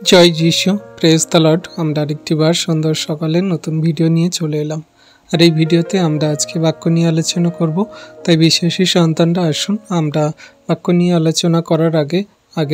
জয় যিশু, praise the Lord. আমরা আরেকটিবার সুন্দর সকালে নতুন ভিডিও নিয়ে চলে এলাম। আর এই ভিডিওতে আমরা আজকে বাক্য নিয়ে আলোচনা করব। তাই বিশ্বাসী সন্তানরা আসুন, আমরা বাক্য নিয়ে আলোচনা করার আগে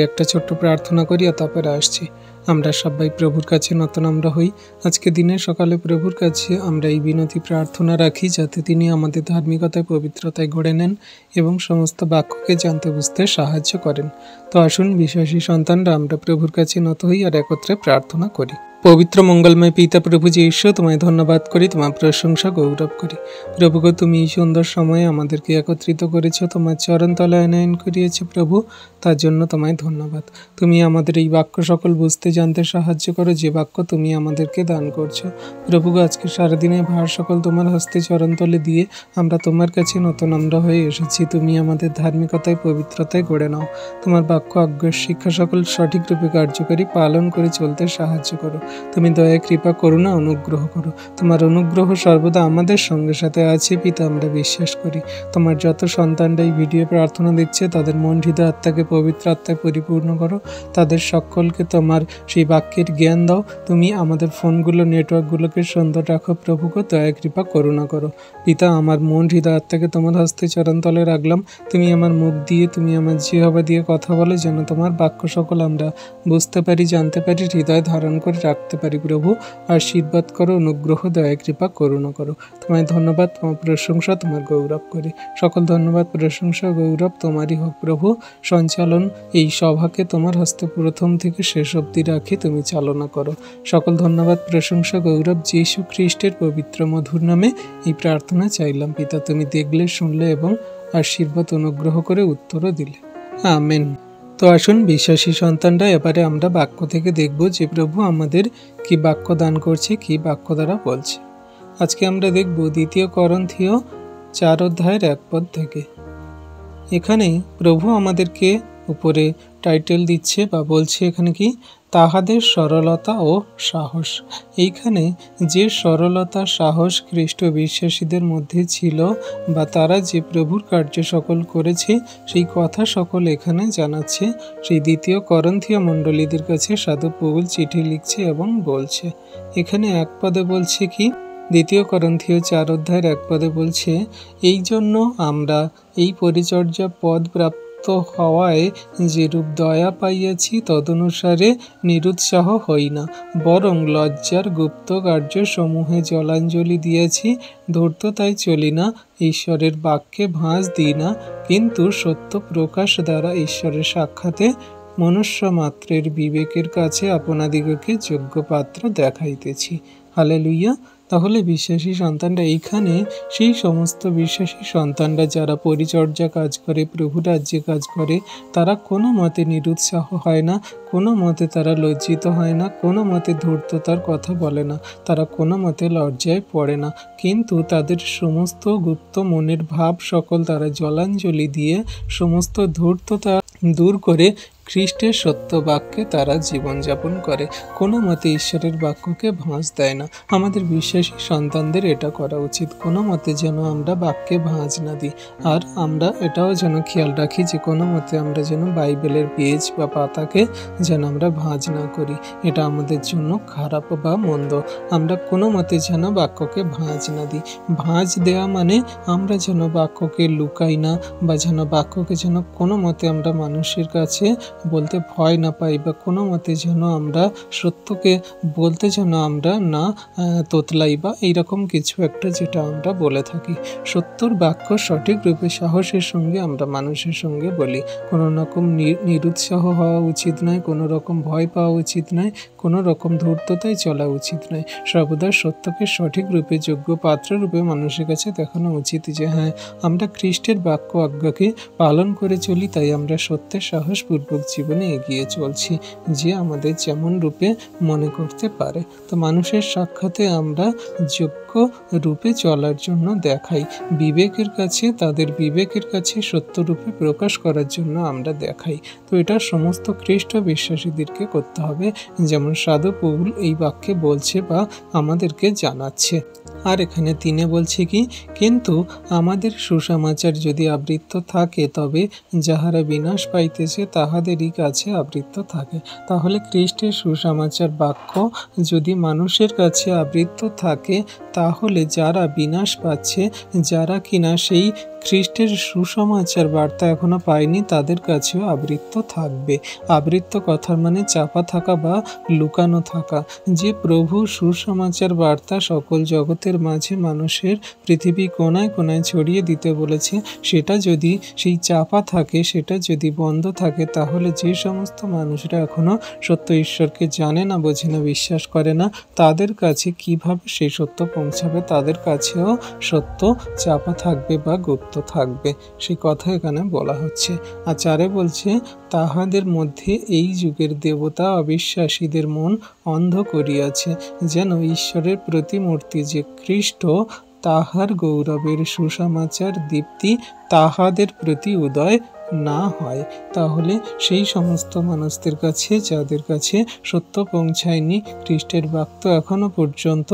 একটা ছোট্ট প্রার্থনা করি, আর তারপরে আসছি। আমরা সবাই প্রভুর কাছে নতনম্র হই। আজকে দিনে সকালে প্রভুর কাছে আমরা এই বিনতি প্রার্থনা রাখি, যাতে তিনি আমাদের ধার্মিকতায় পবিত্রতায় গড়ে নেন এবং সমস্ত বাক্যকে জানতে বুঝতে সাহায্য করেন। তো আসুন বিশ্বাসী সন্তানরা আমরা প্রভুর কাছে নত হই আর একত্রে প্রার্থনা করি। পবিত্র মঙ্গলময় পিতা প্রভু যে ঈশ্বর, তোমায় ধন্যবাদ করি, তোমার প্রশংসা গৌরব করি। প্রভু গো, তুমি এই সুন্দর সময়ে আমাদেরকে একত্রিত করেছ, তোমার চরণ তলায় আনয়ন করিয়েছ প্রভু, তার জন্য তোমায় ধন্যবাদ। তুমি আমাদের এই বাক্য সকল বুঝতে জানতে সাহায্য করো, যে বাক্য তুমি আমাদেরকে দান করছো। প্রভু গো, আজকে সারাদিনের ভার সকল তোমার হস্তে চরণতলে দিয়ে আমরা তোমার কাছে নতনম্র হয়ে এসেছি। তুমি আমাদের ধার্মিকতায় পবিত্রতায় গড়ে নাও। তোমার বাক্য আজ্ঞার শিক্ষা সকল সঠিক রূপে কার্যকরী পালন করে চলতে সাহায্য করো। তুমি দয়া, কৃপা, করুণা, অনুগ্রহ করো। তোমার অনুগ্রহ সর্বদা আমাদের সঙ্গে সাথে আছে পিতা, আমরা বিশ্বাস করি। তোমার যত সন্তানরা এই ভিডিও প্রার্থনা দেখছে, তাদের মন, হৃদয়, আত্মাকে পবিত্র আত্মায় পরিপূর্ণ করো। তাদের সকলকে তোমার সেই বাক্যের জ্ঞান দাও। তুমি আমাদের ফোনগুলো, নেটওয়ার্কগুলোকে সুন্দর রাখো প্রভুকে, দয়া, কৃপা, করুণা করো পিতা। আমার মন, হৃদয়, আত্মাকে তোমার হস্তে চরণতলে রাখলাম। তুমি আমার মুখ দিয়ে, তুমি আমার জিহ্বা দিয়ে কথা বলে, যেন তোমার বাক্য সকল আমরা বুঝতে পারি, জানতে পারি, হৃদয় ধারণ করে রাখতে পারি প্রভু। আশীর্বাদ করো, অনুগ্রহ, দয়া, কৃপা, করুণা করো। তোমায় ধন্যবাদ, তোমার প্রশংসা, তোমার গৌরব করি। সকল ধন্যবাদ, প্রশংসা, গৌরব তোমারই হোক প্রভু। সঞ্চালন এই সভাকে তোমার হস্তে প্রথম থেকে শেষ অবধি রাখি, তুমি চালনা করো। সকল ধন্যবাদ, প্রশংসা, গৌরব যীশু খ্রিস্টের পবিত্র মধুর নামে এই প্রার্থনা চাইলাম পিতা। তুমি দেখলে, শুনলে এবং আশীর্বাদ অনুগ্রহ করে উত্তরও দিলে। আমেন। তো আসুন বিশ্বাসী সন্তানরা, এবারে আমরা বাক্য থেকে দেখব যে প্রভু আমাদের কি বাক্য দান করছে, কি বাক্য দ্বারা বলছে। আজকে আমরা দেখব 2 করন্থীয় 4 অধ্যায়ের 1 পদ থেকে। এখানে প্রভু আমাদেরকে উপরে টাইটেল দিচ্ছে বা বলছে, এখানে কি, তাহাদের সরলতা ও সাহস। এইখানে যে সরলতা, সাহস খ্রিস্ট বিশ্বাসীদের মধ্যে ছিল, বা তারা যে প্রভুর কার্য সকল করেছে, সেই কথা সকল এখানে জানাচ্ছে। সেই 2 করন্থীয় মণ্ডলীদের কাছে সাধু পৌল চিঠি লিখছে এবং বলছে। এখানে 1 পদে বলছে কি, 2 করন্থীয় 4 অধ্যায়ের 1 পদে বলছে, এই জন্য আমরা এই পরিচর্যা পদ প্রাপ্ত হওয়ায় যেরূপ দয়া পাইয়াছি, তদনুসারে নিরুৎসাহ হই না, বরং লজ্জার গুপ্ত কার্য সমূহে জলাঞ্জলি দিয়েছি। ধূর্ততায় চলি না, ঈশ্বরের বাক্যে ভাঁজ দিই না, কিন্তু সত্য প্রকাশ দ্বারা ঈশ্বরের সাক্ষাতে মনুষ্য মাত্রের বিবেকের কাছে আপনাদিগকে যোগ্য পাত্র দেখাইতেছি। হালেলুইয়া। তাহলে বিশ্বাসী সন্তানরা, এইখানে সেই সমস্ত বিশ্বাসী সন্তানরা যারা পরিচর্যা কাজ করে, প্রভু রাজ্যে কাজ করে, তারা কোনো মতে নিরুৎসাহ হয় না, কোনো মতে তারা লজ্জিত হয় না, কোনো মতে ধূর্ততার কথা বলে না, তারা কোনো মতে লজ্জায় পড়ে না, কিন্তু তাদের সমস্ত গুপ্ত মনের ভাব সকল তারা জলাঞ্জলি দিয়ে সমস্ত ধূর্ততা দূর করে খ্রিস্টের সত্য বাক্যে তারা জীবনযাপন করে। কোনো মতে ঈশ্বরের বাক্যকে ভাঁজ দেয় না। আমাদের বিশ্বাসী সন্তানদের এটা করা উচিত। কোনো মতে যেন আমরা বাক্যে ভাঁজ না দিই। আর আমরা এটাও যেন খেয়াল রাখি যে কোনো মতে আমরা যেন বাইবেলের পেজ বা পাতাকে যেন আমরা ভাঁজ না করি। এটা আমাদের জন্য খারাপ বা মন্দ। আমরা কোনো মতে যেন বাক্যকে ভাঁজ না দিই। ভাঁজ দেওয়া মানে আমরা যেন বাক্যকে লুকাই না, বা যেন বাক্যকে যেন কোনো মতে আমরা মানুষের কাছে বলতে ভয় না পাই, বা কোনো মতে যেন আমরা সত্যকে বলতে যেন আমরা না তোতলাই, বা এইরকম কিছু একটা যেটা আমরা বলে থাকি। সত্যর বাক্য সঠিক রূপে সাহসের সঙ্গে আমরা মানুষের সঙ্গে বলি। কোনো রকম নিরুৎসাহ হওয়া উচিত নয়, কোনো রকম ভয় পাওয়া উচিত নয়, কোনো রকম ধূর্ততায় চলা উচিত নয়। সর্বদা সত্যকে সঠিক রূপে যোগ্য পাত্র রূপে মানুষের কাছে দেখানো উচিত যে হ্যাঁ, আমরা খ্রিস্টের বাক্য আজ্ঞাকে পালন করে চলি, তাই আমরা সত্যের সাহসপূর্বক জীবনে এগিয়ে চলছি, যে আমাদের যেমন রূপে মনে করতে পারে। তো মানুষের সাক্ষাতে আমরা যোগ্য রূপে চলার জন্য দেখাই, বিবেকের কাছে, তাদের বিবেকের কাছে সত্য রূপে প্রকাশ করার জন্য আমরা দেখাই। তো এটা সমস্ত খ্রিস্ট বিশ্বাসীদেরকে করতে হবে, যেমন সাধু পৌল এই বাক্যে বলছে বা আমাদেরকে জানাচ্ছে। আর এখানে 3 বলছে কি, কিন্তু আমাদের সুসমাচার যদি আবৃত্ত থাকে তবে যাহারা বিনাশ পাইতেছে তাহাদেরই কাছে আবৃত্ত থাকে। তাহলে খ্রিস্টের সুসমাচার বাক্য যদি মানুষের কাছে আবৃত্ত থাকে তাহলে যারা বিনাশ পাচ্ছে, যারা কিনা সেই খ্রিস্টের সুসমাচার বার্তা এখনো পায়নি, তাদের কাছেও আবৃত্ত থাকবে। আবৃত্ত কথার মানে চাপা থাকা বা লুকানো থাকা। যে প্রভু সুসমাচার বার্তা সকল জগতের মাঝে মানুষের পৃথিবী কোনায় কোনায় ছড়িয়ে দিতে বলেছে, সেটা যদি সেই চাপা থাকে, সেটা যদি বন্ধ থাকে, তাহলে যে সমস্ত মানুষরা এখনো সত্য ঈশ্বরকে জানে না, বোঝে না, বিশ্বাস করে না, তাদের কাছে কিভাবে সেই সত্য পৌঁছাবে? তাদের কাছেও সত্য চাপা থাকবে বা গুপ্ত থাকবে, সেই কথা এখানে বলা হচ্ছে। আর 4 বলছে, তাহাদের মধ্যে এই যুগের দেবতা অবিশ্বাসীদের মন অন্ধ করিয়াছে, যেন ঈশ্বরের প্রতিমূর্তি যে খ্রিস্ট তাহার গৌরবের সুসমাচার দীপ্তি তাহাদের প্রতি উদয় না হয়। তাহলে সেই সমস্ত মানুষদের কাছে যাদের কাছে সত্য পৌঁছায়নি, খ্রিস্টের বাক্য এখনো পর্যন্ত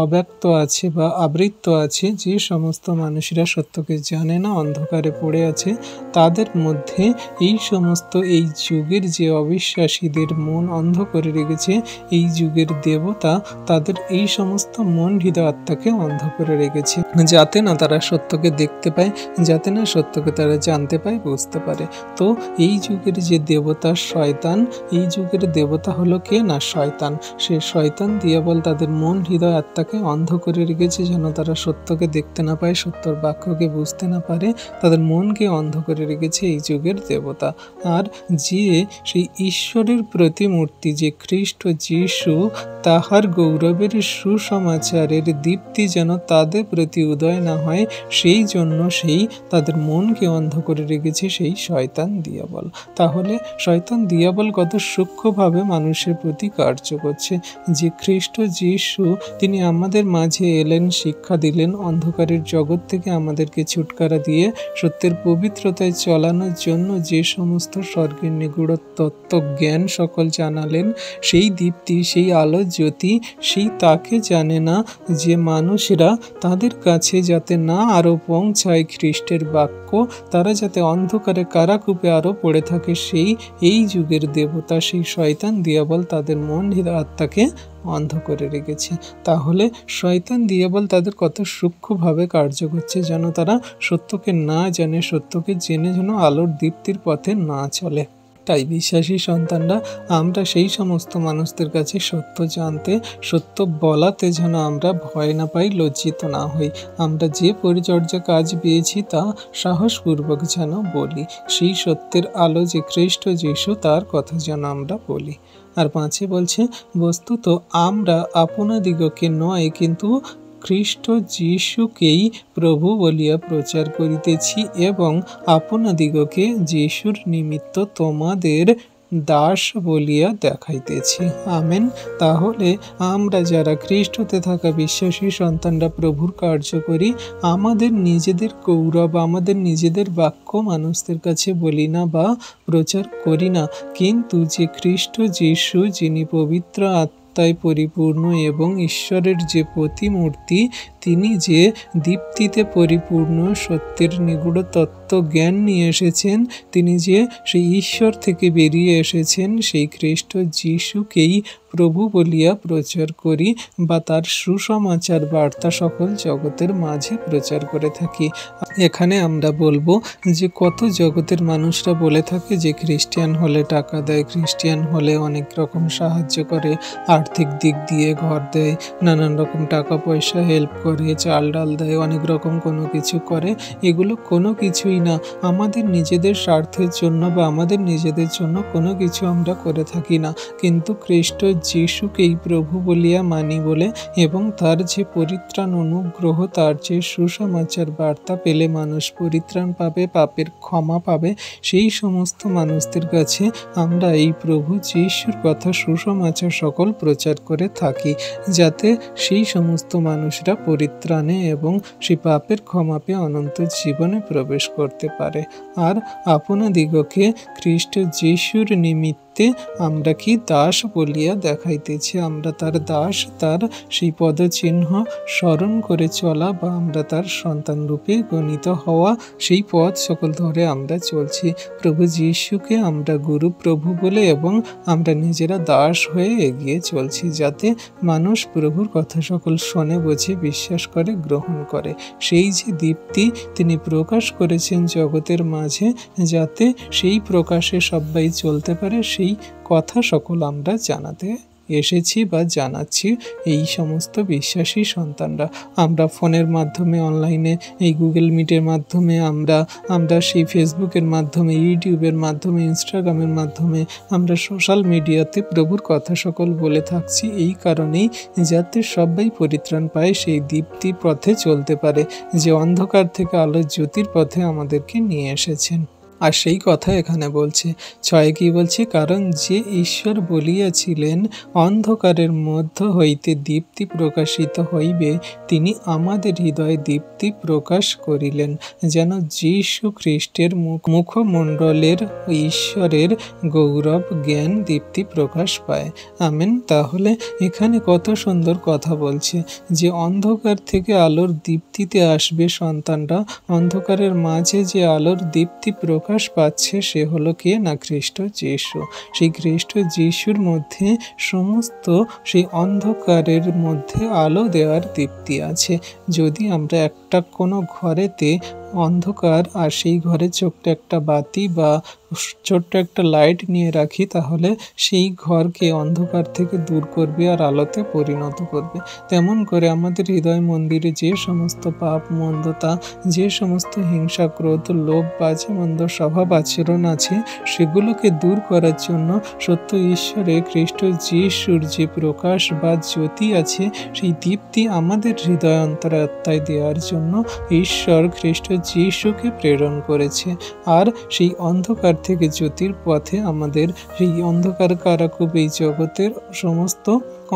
অব্যক্ত আছে বা আবৃত্ত আছে, যে সমস্ত মানুষেরা সত্যকে জানে না, অন্ধকারে পড়ে আছে, তাদের মধ্যে এই সমস্ত এই যুগের যে অবিশ্বাসীদের মন অন্ধ করে রেখেছে, এই যুগের দেবতা তাদের এই সমস্ত মন হৃদয় আত্মাকে অন্ধ করে রেখেছে, যাতে না তারা সত্যকে দেখতে পায়, যাতে না সত্যকে তারা জানতে পায়, বুঝতে পারে। তো এই যুগের যে দেবতা শয়তান, এই যুগের দেবতা হলো কে না শয়তান। সে শয়তান দিয়াবল তাদের মন হৃদয় আত্মাকে অন্ধ করে রেখেছে, যেন তারা সত্যকে দেখতে না পায়, সত্যর বাক্যকে বুঝতে না পারে, তাদের মনকে অন্ধ করে রেখেছে এই যুগের দেবতা। আর যে সেই ঈশ্বরের প্রতিমূর্তি যে খ্রিস্ট যীশু, তাহার গৌরবের সুসমাচারের দীপ্তি যেন তাদের প্রতি উদয় না হয়, সেই জন্য সেই তাদের মনকে অন্ধ করে রেখেছে সেই শয়তান দিয়াবল। তাহলে শয়তান দিয়াবল কত সূক্ষ্মভাবে মানুষের প্রতি কার্য করছে। যে খ্রিস্ট যীশু তিনি আমাদের মাঝে এলেন, শিক্ষা দিলেন, অন্ধকারের জগৎ থেকে আমাদেরকে ছুটকারা দিয়ে সত্যের পবিত্রতায় চলানোর জন্য যে সমস্ত স্বর্গের নিগূঢ় তত্ত্ব জ্ঞান সকল জানালেন, সেই দীপ্তি, সেই আলো জ্যোতি, সেই তাকে জানে না যে মানুষেরা, তাদের কাছে যাতে না আরো পৌঁছায় খ্রিস্টের বাক্য, তারা যাতে অন্ধকারে কারাকূপে আরো পড়ে থাকে, সেই এই যুগের দেবতা সেই শয়তান দিয়াবল তাদের মন হৃদয় আত্মাকে অন্ধ করে রেখেছে। তাহলে শয়তান দিয়াবল তাদের কত সূক্ষ্মভাবে কার্য করছে, যেন তারা সত্যকে না জানে, সত্যকে জেনে যেন আলোর দীপ্তির পথে না চলে। তাই বিশ্বাসী সন্তানরা আমরা সেই সমস্ত মানুষদের কাছে সত্য জানতে, সত্য বলাতে যেন আমরা ভয় না পাই, লজ্জিত না হই। আমরা যে পরিচর্যা কাজ পেয়েছি তা সাহসপূর্বক যেন বলি। সেই সত্যের আলো যে খ্রিস্ট যীশু, তার কথা যেন আমরা বলি। আর 5 বলছে, বস্তুত আমরা আপনাদিগকে নয়, কিন্তু খ্রিস্ট যীশুকেই প্রভু বলিয়া প্রচার করিতেছি, এবং আপনাদিগকে যীশুর নিমিত্ত তোমাদের দাস বলিয়া দেখাইতেছি। আমেন। তাহলে আমরা যারা খ্রিস্টতে থাকা বিশ্বাসী সন্তানরা প্রভুর কার্য করি, আমাদের নিজেদের গৌরব, আমাদের নিজেদের বাক্য মানুষদের কাছে বলি না বা প্রচার করি না, কিন্তু যে খ্রিস্ট যীশু, যিনি পবিত্র আত্মায় পরিপূর্ণ এবং ঈশ্বরের যে প্রতিমূর্তি, তিনি যে দীপ্তিতে পরিপূর্ণ সত্যের নিগূঢ় তত্ত্ব জ্ঞান নিয়ে এসেছেন, তিনি যে সেই ঈশ্বর থেকে বেরিয়ে এসেছেন, সেই খ্রিস্ট যীশুকেই প্রভু বলিয়া প্রচার করি বা তার সুসমাচার বার্তা সকল জগতের মাঝে প্রচার করে থাকি। এখানে আমরা বলবো যে কত জগতের মানুষরা বলে থাকে যে খ্রিস্টান হলে টাকা দেয়, খ্রিস্টান হলে অনেক রকম সাহায্য করে, আর্থিক দিক দিয়ে ঘর দেয়, নানান রকম টাকা পয়সা হেল্প করে, চাল ডাল দেয়, অনেক রকম কোনো কিছু করে। এগুলো কোনো কিছুই না, আমাদের নিজেদের স্বার্থের জন্য বা আমাদের নিজেদের জন্য কোনো কিছু আমরা করে থাকি না, কিন্তু খ্রিস্ট যীশুকেই প্রভু বলিয়া মানি বলে, এবং তার যে পরিত্রাণ অনুগ্রহ, তার যে সুসমাচার বার্তা পেলে মানুষ পরিত্রাণ পাবে, পাপের ক্ষমা পাবে, সেই সমস্ত মানুষদের কাছে আমরা এই প্রভু যীশুর কথা সুসমাচার সকল প্রচার করে থাকি, যাতে সেই সমস্ত মানুষরা পরিত্রাণে এবং সেই পাপের ক্ষমা পেয়ে অনন্ত জীবনে প্রবেশ করতে পারে। আর আপনাদিগকে খ্রিস্ট যীশুর নিমিত্ত চিত্তে আমরা কি দাস বলিয়া দেখাইতেছি। আমরা তার দাস, তার সেই পদচিহ্ন স্মরণ করে চলা বা আমরা তার সন্তান রূপে গণিত হওয়া, সেই পথ সকল ধরে আমরা চলছি। প্রভু যিশুকে আমরা গুরু প্রভু বলে এবং আমরা নিজেরা দাস হয়ে এগিয়ে চলছি, যাতে মানুষ প্রভুর কথা সকল শোনে, বোঝে, বিশ্বাস করে, গ্রহণ করে। সেই যে দীপ্তি তিনি প্রকাশ করেছেন জগতের মাঝে, যাতে সেই প্রকাশে সবাই চলতে পারে, সেই কথা সকল আমরা জানাতে এসেছি বা জানাচ্ছি এই সমস্ত বিশ্বাসী সন্তানরা। আমরা ফোনের মাধ্যমে, অনলাইনে এই গুগল মিটের মাধ্যমে, আমরা সেই ফেসবুকের মাধ্যমে, ইউটিউবের মাধ্যমে, ইনস্টাগ্রামের মাধ্যমে, আমরা সোশ্যাল মিডিয়াতে প্রভুর কথা সকল বলে থাকছি এই কারণেই, যাতে সবাই পরিত্রাণ পায়, সেই দীপ্তি পথে চলতে পারে, যে অন্ধকার থেকে আলোর জ্যোতির পথে আমাদেরকে নিয়ে এসেছেন। আর সেই কথা এখানে বলছে 6 কি বলছে, কারণ যে ঈশ্বর বলিয়াছিলেন অন্ধকারের মধ্য হইতে দীপ্তি প্রকাশিত হইবে, তিনি আমাদের হৃদয়ে দীপ্তি প্রকাশ করিলেন, যেন যীশু খ্রিস্টের মুখমণ্ডলের ঈশ্বরের গৌরব জ্ঞান দীপ্তি প্রকাশ পায়। আমেন। তাহলে এখানে কত সুন্দর কথা বলছে যে অন্ধকার থেকে আলোর দীপ্তিতে আসবে সন্তানরা। অন্ধকারের মাঝে যে আলোর দীপ্তি প্রকাশ পাচ্ছে সে হলো কে না খ্রিস্ট যিশু। সেই খ্রিস্ট যিশুর মধ্যে সমস্ত সেই অন্ধকারের মধ্যে আলো দেওয়ার দীপ্তি আছে। যদি আমরা একটা কোনো ঘরেতে অন্ধকার আর সেই ঘরে ছোট্ট একটা বাতি বা ছোট্ট একটা লাইট নিয়ে রাখি, তাহলে সেই ঘরকে অন্ধকার থেকে দূর করবে আর আলোতে পরিণত করবে। তেমন করে আমাদের হৃদয় মন্দিরে যে সমস্ত পাপ, মন্দতা, যে সমস্ত হিংসা, ক্রোধ, লোভ, বাজে মন্দ স্বভাব আচরণ আছে, সেগুলোকে দূর করার জন্য সত্য ঈশ্বরে খ্রিস্ট যিশুর যে প্রকাশ বা জ্যোতি আছে, সেই দীপ্তি আমাদের হৃদয় অন্তরাত্মায় দেওয়ার জন্য ঈশ্বর খ্রিস্ট যিশুকে প্রেরণ করেছে। আর সেই অন্ধকার থেকে জ্যোতির পথে আমাদের সেই অন্ধকার কারাকুব, এই জগতের সমস্ত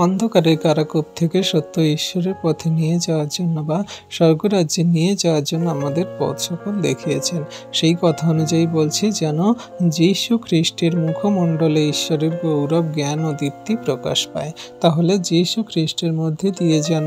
অন্ধকারের কারাকুব থেকে সত্য ঈশ্বরের পথে নিয়ে যাওয়ার জন্য বা স্বর্গরাজ্যে নিয়ে যাওয়ার জন্য আমাদের পথ সকল দেখিয়েছেন। সেই কথা অনুযায়ী বলছি, যেন যীশু খ্রিস্টের মুখমণ্ডলে ঈশ্বরের গৌরব, জ্ঞান ও দীপ্তি প্রকাশ পায়। তাহলে যীশু খ্রিস্টের মধ্যে দিয়ে যেন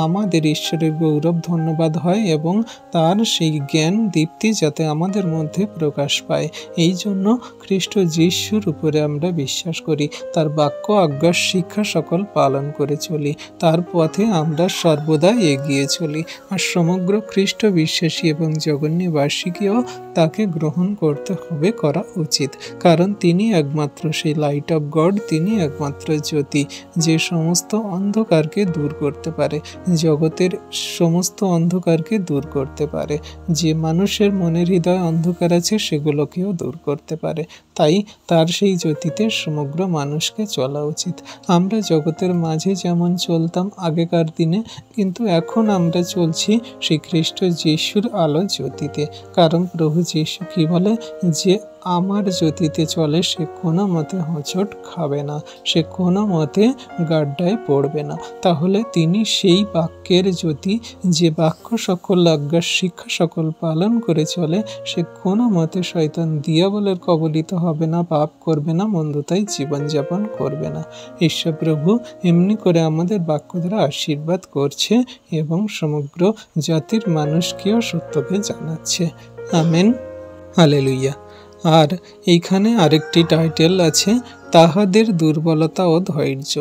আমাদের ঈশ্বরের গৌরব, ধন্যবাদ হয় এবং তার সেই জ্ঞান, দীপ্তি যাতে আমাদের মধ্যে প্রকাশ পায়। এই জন্য খ্রিস্ট যিশুর উপরে আমরা বিশ্বাস করি, তার বাক্য, আজ্ঞা, শিক্ষা সকল পালন করে চলি, তার পথে আমরা সর্বদা এগিয়ে চলি। আর সমগ্র খ্রিস্ট বিশ্বাসী এবং জগন্যবাসীকেও তাকে গ্রহণ করতে হবে, করা উচিত। কারণ তিনি একমাত্র সেই লাইট অফ গড, তিনি একমাত্র জ্যোতি, যে সমস্ত অন্ধকারকে দূর করতে পারে, জগতের সমস্ত অন্ধকারকে দূর করতে পারে, যে মানুষের মনের হৃদয় অন্ধকার আছে সেগুলোকেও দূর করতে পারে। তাই তার সেই জ্যোতিতে সমগ্র মানুষকে চলা উচিত। আমরা জগতের মাঝে যেমন চলতাম আগেকার দিনে, কিন্তু এখন আমরা চলছি সেই খ্রিস্ট যিশুর আলো জ্যোতিতে। কারণ প্রভু যিশু কি বলে, যে আমার জ্যোতিতে চলে সে কোনো মতে হোঁচট খাবে না, সে কোনো মতে গাড্ডায় পড়বে না। তাহলে তিনি সেই বাক্যের জ্যোতি, যে বাক্য সকল আজ্ঞা, শিক্ষা সকল পালন করে চলে, সে কোনো মতে শয়তান দিয়াবলের কবলিত হবে না, পাপ করবে না, মন্দতায় জীবনযাপন করবে না। ঈশ্বর প্রভু এমনি করে আমাদের বাক্য দ্বারা আশীর্বাদ করছে এবং সমগ্র জাতির মানুষকেও সত্যকে জানাচ্ছে। Amen, hallelujah. আর এইখানে আরেকটি টাইটেল আছে, তাহাদের দুর্বলতা ও ধৈর্য।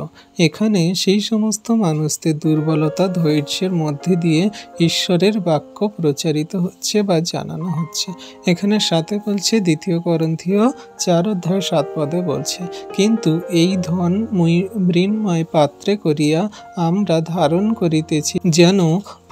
এখানে সেই সমস্ত মানুষদের দুর্বলতা, ধৈর্যের মধ্যে দিয়ে ঈশ্বরের বাক্য প্রচারিত হচ্ছে বা জানানো হচ্ছে। এখানে 7 বলছে, 2 করন্থীয় 4:7 বলছে, কিন্তু এই ধন মৃন্ময় পাত্রে করিয়া আমরা ধারণ করিতেছি, যেন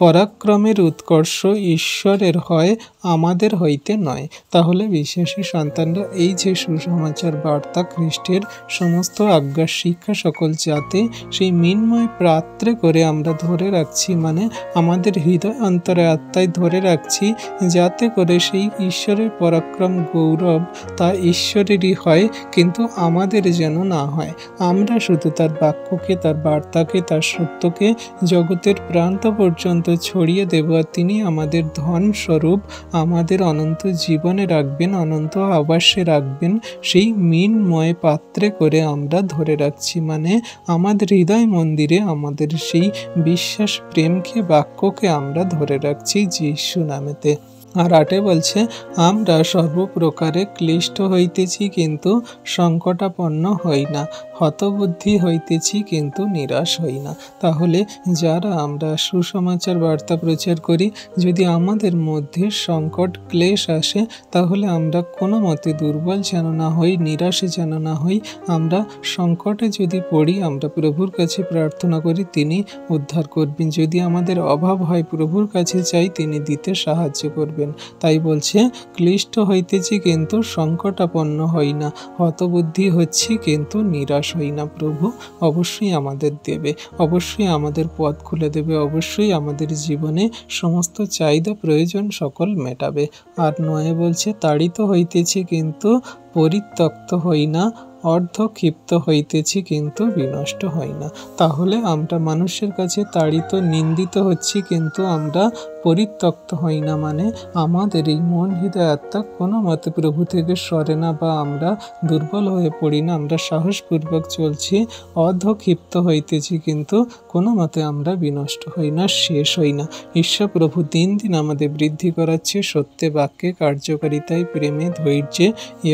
পরাক্রমের উৎকর্ষ ঈশ্বরের হয়, আমাদের হইতে নয়। তাহলে বিশ্বাসী সন্তানরা এই যে সুসমাচার বার্তা খ্রিস্টের সমস্ত আজ্ঞা, শিক্ষা সকল যাতে সেই মৃন্ময় পাত্রে করে আমরা ধরে রাখছি, মানে আমাদের হৃদয় অন্তরে আত্মায় ধরে রাখছি, যাতে করে সেই ঈশ্বরের পরাক্রম, গৌরব তা ঈশ্বরেরই হয়, কিন্তু আমাদের যেন না হয়। আমরা শুধু তার বাক্যকে, তার বার্তাকে, তার সত্যকে জগতের প্রান্ত পর্যন্ত ছড়িয়ে দেব, আর তিনি আমাদের ধন স্বরূপ আমাদের অনন্ত জীবনে রাখবেন, অনন্ত আবাসে রাখবেন, সেই মৃন্ময় পাত্রে আঁকড়ে করে আমরা ধরে রাখছি, মানে আমাদের হৃদয় মন্দিরে আমাদের সেই বিশ্বাস, প্রেমকে, বাক্যকে আমরা ধরে রাখছি যীশু নামেতে। আর 8 বলছে, আমরা সর্বপ্রকারে ক্লিষ্ট হইতেছি কিন্তু সংকটাপন্ন হই না, হতবুদ্ধি হইতেছি কিন্তু নিরাশ হই না। তাহলে যারা আমরা সুসমাচার বার্তা প্রচার করি, যদি আমাদের মধ্যে সংকট ক্লেশ আসে, তাহলে আমরা কোনো মতে দুর্বল যেন না হই, নিরাশে যেন না হই। আমরা সংকটে যদি পড়ি, আমরা প্রভুর কাছে প্রার্থনা করি, তিনি উদ্ধার করবেন। যদি আমাদের অভাব হয়, প্রভুর কাছে চাই, তিনি দিতে সাহায্য করবেন। তাই বলছে, ক্লিষ্ট হইতেছি কিন্তু সংকটাপন্ন হই না, হতবুদ্ধি হচ্ছি কিন্তু নিরাশ হই না। প্রভু অবশ্যই আমাদের দেবে, অবশ্যই আমাদের পথ খুলে দেবে, অবশ্যই আমাদের জীবনে সমস্ত চাহিদা প্রয়োজন সকল মেটাবে। আর 9 বলছে, তাড়িত হইতেছি কিন্তু পরিত্যক্ত হই না, অর্ধক্ষিপ্ত হইতেছি কিন্তু বিনষ্ট হই না। তাহলে আমরা মানুষের কাছে তাড়িত, নিন্দিত হচ্ছি, কিন্তু আমরা পরিত্যক্ত হই না, মানে আমাদের এই মন, হৃদয়, আত্মা কোনো মতে প্রভু থেকে সরে না, বা আমরা দুর্বল হয়ে পড়ি না, আমরা সাহসপূর্বক চলছি। অর্ধক্ষিপ্ত হইতেছি কিন্তু কোনো মতে আমরা বিনষ্ট হই না, শেষ হই না। ঈশ্বর প্রভু দিন দিন আমাদের বৃদ্ধি করাচ্ছে সত্যে, বাক্যে, কার্যকারিতায়, প্রেমে, ধৈর্যে,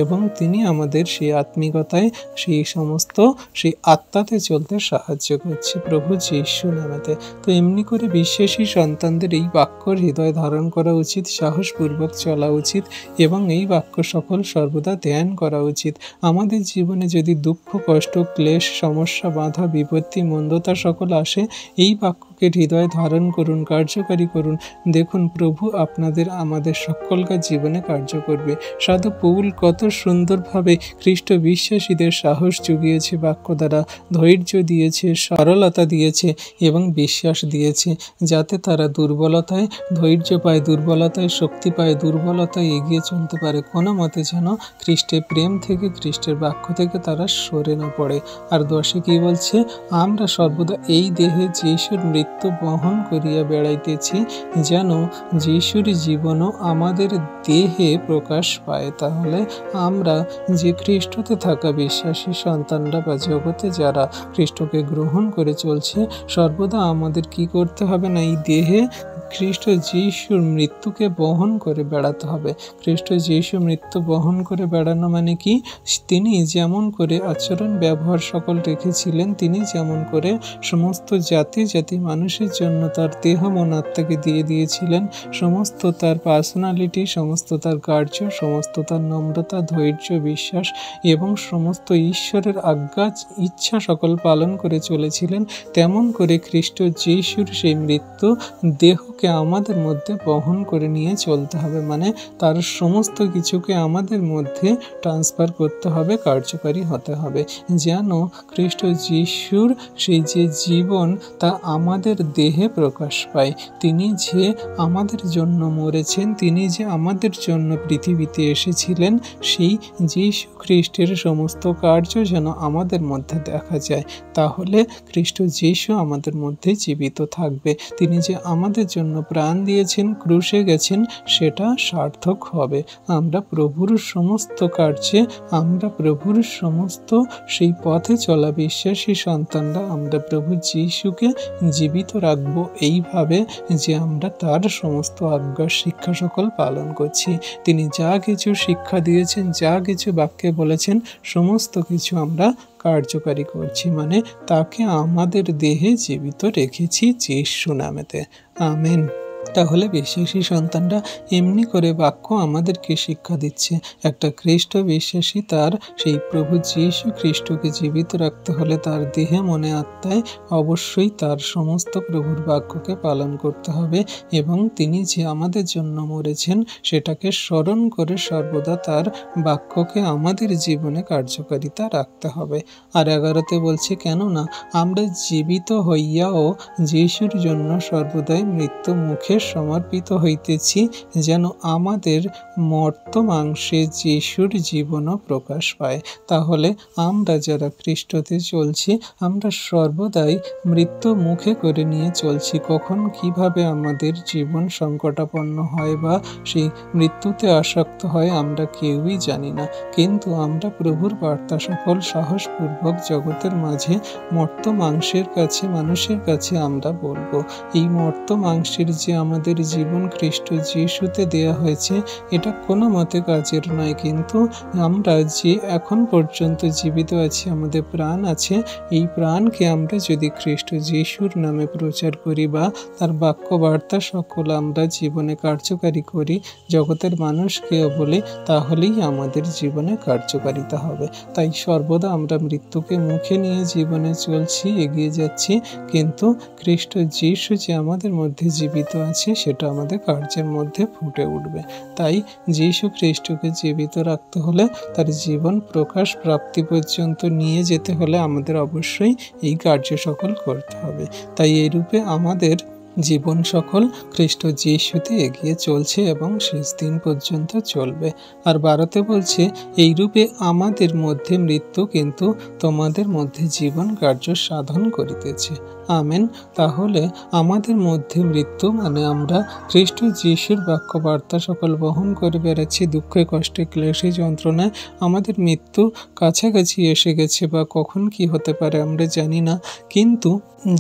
এবং তিনি আমাদের সেই আত্মিকতায়, সেই আত্মাতে চলতে সাহায্য করছে প্রভু যীশু নামেতে। তো এমনি করে বিশ্বাসী সন্তানদের এই বাক্যর হৃদয় ধারণ করা উচিত, সাহসপূর্বক চলা উচিত, এবং এই বাক্য সকল সর্বদা ধ্যান করা উচিত। আমাদের জীবনে যদি দুঃখ, কষ্ট, ক্লেশ, সমস্যা, বাধা, বিপত্তি, মন্দতা সকল আসে, এই বাক্যকে হৃদয় ধারণ করুন, কার্যকারী করুন। দেখুন প্রভু আপনাদের, আমাদের সকলকার জীবনে কার্য করবে। সাধু পৌল কত সুন্দরভাবে খ্রিস্ট বিশ্বাসীদের সাহস জুগিয়েছে বাক্য দ্বারা, ধৈর্য দিয়েছে, সরলতা দিয়েছে এবং বিশ্বাস দিয়েছে, যাতে তারা দুর্বলতায় ধৈর্য পায়, দুর্বলতায় শক্তি পায়, দুর্বলতায় এগিয়ে চলতে পারে। কোনো মতে যেন খ্রিস্টের প্রেম থেকে, খ্রিস্টের বাক্য থেকে তারা সরে না পড়ে। আর 10 কি বলছে, আমরা সর্বদা এই দেহে যীশুর মৃত্যু বহন করিয়া বেড়াইতেছি, যেন যীশুর জীবনও আমাদের দেহে প্রকাশ পায়। তাহলে আমরা যে খ্রিস্টতে থাকা বিশ্বাসী সন্তানরা, বা জগতে যারা খ্রিস্টকে গ্রহণ করে চলছে, সর্বদা আমাদের কি করতে হবে না, এই দেহে খ্রিস্ট যীশুর মৃত্যুকে বহন করে বেড়াতে হবে। খ্রিস্ট যীশুর মৃত্যু বহন করে বেড়ানো মানে কি, তিনি যেমন করে আচরণ ব্যবহার সকল রেখেছিলেন, তিনি যেমন করে সমস্ত জাতি জাতি মানুষের জন্য তার দেহ মন আত্মাকে দিয়ে দিয়েছিলেন, সমস্ত তার পার্সোনালিটি, সমস্ত তার কার্য, সমস্ত তার নম্রতা, ধৈর্য, বিশ্বাস এবং সমস্ত ঈশ্বরের আজ্ঞা, ইচ্ছা সকল পালন করে চলেছিলেন, তেমন করে খ্রিস্ট যীশুর সেই মৃত্যু দেহকে আমাদের মধ্যে বহন করে নিয়ে চলতে হবে। মানে তার সমস্ত কিছুকে আমাদের মধ্যে ট্রান্সফার করতে হবে, কার্যকারী হতে হবে, যেন খ্রিস্ট যীশুর সেই যে জীবন তা আমাদের দেহে প্রকাশ পায়। তিনি যে আমাদের জন্য মরেছেন, তিনি যে আমাদের জন্য পৃথিবীতে এসেছিলেন, সেই যীশু খ্রিস্টের সমস্ত কার্য যেন আমাদের মধ্যে দেখা যায়। তাহলে খ্রিস্ট যীশু আমাদের মধ্যে জীবিত থাকবে। তিনি যে আমাদের জন্য প্রাণ দিয়েছেন, ক্রুশে গেছেন, সেটা সার্থক হবে। আমরা প্রভুর সমস্ত কার্যে, আমরা প্রভুর সমস্ত সেই পথে চলা বিশ্বাসী সন্তানরা, আমরা প্রভু যীশুকে জীবিত রাখবো এইভাবে যে আমরা তার সমস্ত আজ্ঞা, শিক্ষা সকল পালন করছি। তিনি যা কিছু শিক্ষা দিয়েছেন, যা কিছু বাক্যে বলেছেন, সমস্ত কিছু আমরা কার্যকারী করছি, মানে তাকে আমাদের দেহে জীবিত রেখেছি যীশু নামেতে। আমেন। তাহলে বিশ্বাসী সন্তানরা এমনি করে বাক্য আমাদেরকে শিক্ষা দিচ্ছে। একটা খ্রিস্ট বিশ্বাসী তার সেই প্রভু যীশু খ্রিস্টকে জীবিত রাখতে হলে তার দেহে মনে আত্মায় অবশ্যই তার সমস্ত প্রভুর বাক্যকে পালন করতে হবে, এবং তিনি যে আমাদের জন্য মরেছেন সেটাকে স্মরণ করে সর্বদা তার বাক্যকে আমাদের জীবনে কার্যকারিতা রাখতে হবে। আর 11 বলছে, কেননা আমরা জীবিত হইয়াও যীশুর জন্য সর্বদাই মৃত্যু মুখে মুখে সমর্পিত হইতেছি, যেন আমাদের মর্ত মাংসে যিশুর জীবনও প্রকাশ পায়। তাহলে আমরা যারা খ্রিস্টতে চলছি, আমরা সর্বদাই মৃত্যু মুখে করে নিয়ে চলছি। কখন কিভাবে আমাদের জীবন সংকটাপন্ন হয় বা সেই মৃত্যুতে আসক্ত হয় আমরা কেউই জানি না। কিন্তু আমরা প্রভুর বার্তা সকল সাহসপূর্বক জগতের মাঝে মর্ত মাংসের কাছে, মানুষের কাছে আমরা বলবো। এই মর্ত মাংসের যে আমাদের জীবন খ্রিস্ট যিশুতে দেয়া হয়েছে, এটা কোনো মতে কাজের নয়। কিন্তু আমরা যে এখন পর্যন্ত জীবিত আছি, আমাদের প্রাণ আছে, এই প্রাণকে আমরা যদি খ্রিস্ট যিশুর নামে প্রচার করি বা তার বাক্য বার্তা সকল আমরা জীবনে কার্যকারী করি, জগতের মানুষকেও বলি, তাহলেই আমাদের জীবনে কার্যকারিতা হবে। তাই সর্বদা আমরা মৃত্যুকে মুখে নিয়ে জীবনে চলছি, এগিয়ে যাচ্ছি, কিন্তু খ্রিস্ট যিশু যে আমাদের মধ্যে জীবিত আছে সেটা আমাদের কার্যের মধ্যে ফুটে উঠবে। তাই যিশু খ্রিস্টকে জীবিত রাখতে হলে, তার জীবন প্রকাশ প্রাপ্তি পর্যন্ত নিয়ে যেতে হলে আমাদের অবশ্যই এই কার্য সকল করতে হবে। তাই এই রূপে আমাদের জীবন সকল খ্রিস্ট যিশুতে এগিয়ে চলছে এবং শেষ দিন পর্যন্ত চলবে। আর 12তে বলছে, এইরূপে আমাদের মধ্যে মৃত্যু, কিন্তু তোমাদের মধ্যে জীবন কার্য সাধন করিতেছে। আমেন। তাহলে আমাদের মধ্যে মৃত্যু মানে আমরা খ্রিস্ট যিশুর বাক্য বার্তা সকল বহন করে বেড়াচ্ছি, দুঃখে কষ্টে ক্লেশে যন্ত্রণায় আমাদের মৃত্যু কাছাকাছি এসে গেছে, বা কখন কি হতে পারে আমরা জানি না। কিন্তু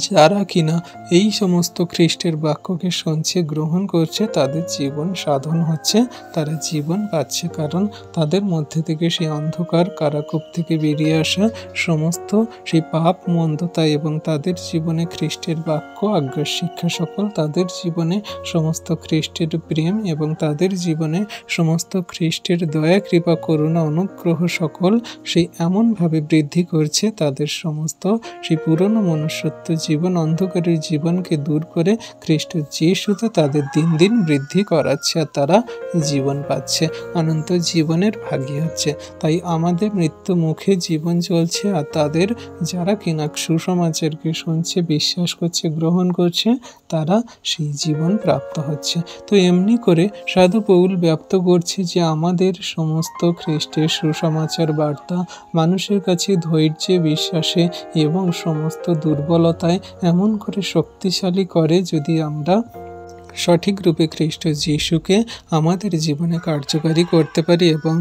যারা কিনা এই সমস্ত খ্রিস্টের বাক্যকে শুনছে, গ্রহণ করছে, তাদের জীবন সাধন হচ্ছে, তারা জীবন পাচ্ছে। কারণ তাদের মধ্যে থেকে সেই অন্ধকার কারাকূপ থেকে বেরিয়ে আসা সমস্ত সেই পাপ মন্দতা এবং তাদের জীবনে খ্রিস্টের বাক্য আজ্ঞা শিক্ষা সকল, তাদের জীবনে সমস্ত খ্রিস্টের প্রেম এবং তাদের জীবনে সমস্ত খ্রিস্টের দয়া কৃপা করুণা অনুগ্রহ সকল সেই এমনভাবে বৃদ্ধি করছে, তাদের সমস্ত সেই পুরনো মনুষ্যত্ব জীবন, অন্ধকারের জীবনকে দূর করে খ্রিস্ট যিশুতে তাদের দিন দিন বৃদ্ধি করাচ্ছে, আর তারা জীবন পাচ্ছে, অনন্ত জীবনের ভাগী হচ্ছে। তাই আমাদের মৃত্যু মুখে জীবন চলছে, আর তাদের যারা কিনা সুসমাচারকে শুনছে, বিশ্বাস করছে, গ্রহণ করছে, তারা সেই জীবন প্রাপ্ত হচ্ছে। তো এমনি করে সাধু পৌল ব্যক্ত করছে যে আমাদের সমস্ত খ্রিস্টের সুসমাচার বার্তা মানুষের কাছে ধৈর্যে, বিশ্বাসে এবং সমস্ত দুর্বলতায় এমন করে শক্তিশালী করে, যদি আমরা সঠিক রূপে খ্রিস্ট যিশুকে আমাদের জীবনে কার্যকারী করতে পারি এবং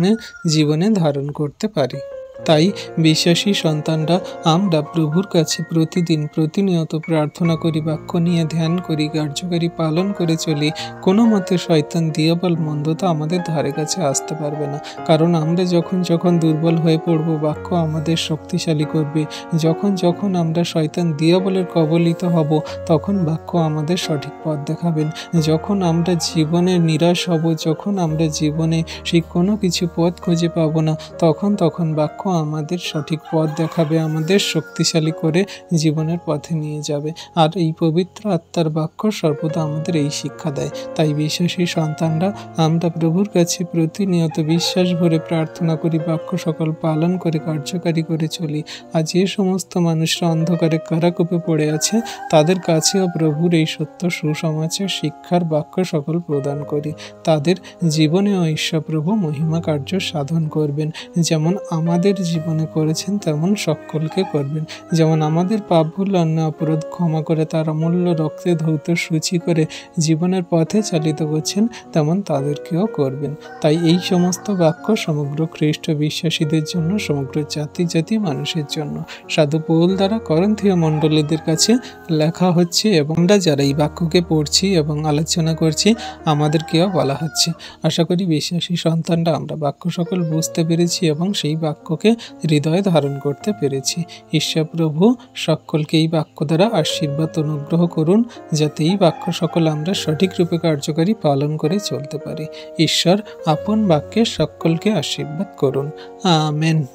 জীবনে ধারণ করতে পারি। তাই বিশ্বাসী সন্তানরা আমরা প্রভুর কাছে প্রতিদিন প্রতিনিয়ত প্রার্থনা করি, বাক্য নিয়ে ধ্যান করি, কার্যকারী পালন করে চলি। কোনো মতে শয়তান দিয়াবল মন্দতা আমাদের ধারে কাছে আসতে পারবে না। কারণ আমরা যখন যখন দুর্বল হয়ে পড়ব, বাক্য আমাদের শক্তিশালী করবে। যখন যখন আমরা শয়তান দিয়াবলের কবলিত হব, তখন বাক্য আমাদের সঠিক পথ দেখাবেন। যখন আমরা জীবনে নিরাশ হব, যখন আমরা জীবনে সেই কোনো কিছু পথ খুঁজে পাবো না, তখন বাক্য আমাদের সঠিক পথ দেখাবে, আমাদের শক্তিশালী করে জীবনের পথে নিয়ে যাবে। আর এই পবিত্র আত্মার বাক্য সর্বদা আমাদের এই শিক্ষা দেয়। তাই বিশ্বাসী সন্তানরা আমরা প্রভুর কাছে প্রতিনিয়ত বিশ্বাস ভরে প্রার্থনা করি, বাক্য সকল পালন করে কার্যকারী করে চলি। আর যে সমস্ত মানুষরা অন্ধকারে কারাকূপে পড়ে আছে, তাদের কাছেও প্রভুর এই সত্য সুসমাচার শিক্ষার বাক্য সকল প্রদান করি। তাদের জীবনেও ঈশ্বর প্রভু মহিমা কার্য সাধন করবেন। যেমন আমাদের জীবনে করেছেন, তেমন সকলকে করবেন। যেমন আমাদের পাপ ভুল অন্যায় অপরাধ ক্ষমা করে তার অমূল্য রক্তে ধৌত সূচি করে জীবনের পথে চালিত করছেন, তেমন তাদেরকেও করবেন। তাই এই সমস্ত বাক্য সমগ্র খ্রিস্ট বিশ্বাসীদের জন্য, সমগ্র জাতি জাতি মানুষের জন্য সাধু পৌল দ্বারা করন্থীয় মণ্ডলীদের কাছে লেখা হচ্ছে, এবং আমরা যারা এই বাক্যকে পড়ছি এবং আলোচনা করছি, আমাদেরকেও বলা হচ্ছে। আশা করি বিশ্বাসী সন্তানরা আমরা বাক্য সকল বুঝতে পেরেছি এবং সেই বাক্যকে হৃদয়ে ধারণ করতে পেরেছি। ঈশ্বর প্রভু সকলকে এই বাক্য দ্বারা আশীর্বাদ অনুগ্রহ করুন, যাতে এই বাক্য সকল আমরা সঠিক রূপে কার্যকারী পালন করে চলতে পারি। ঈশ্বর আপন বাক্যে সকলকে আশীর্বাদ করুন। আমেন।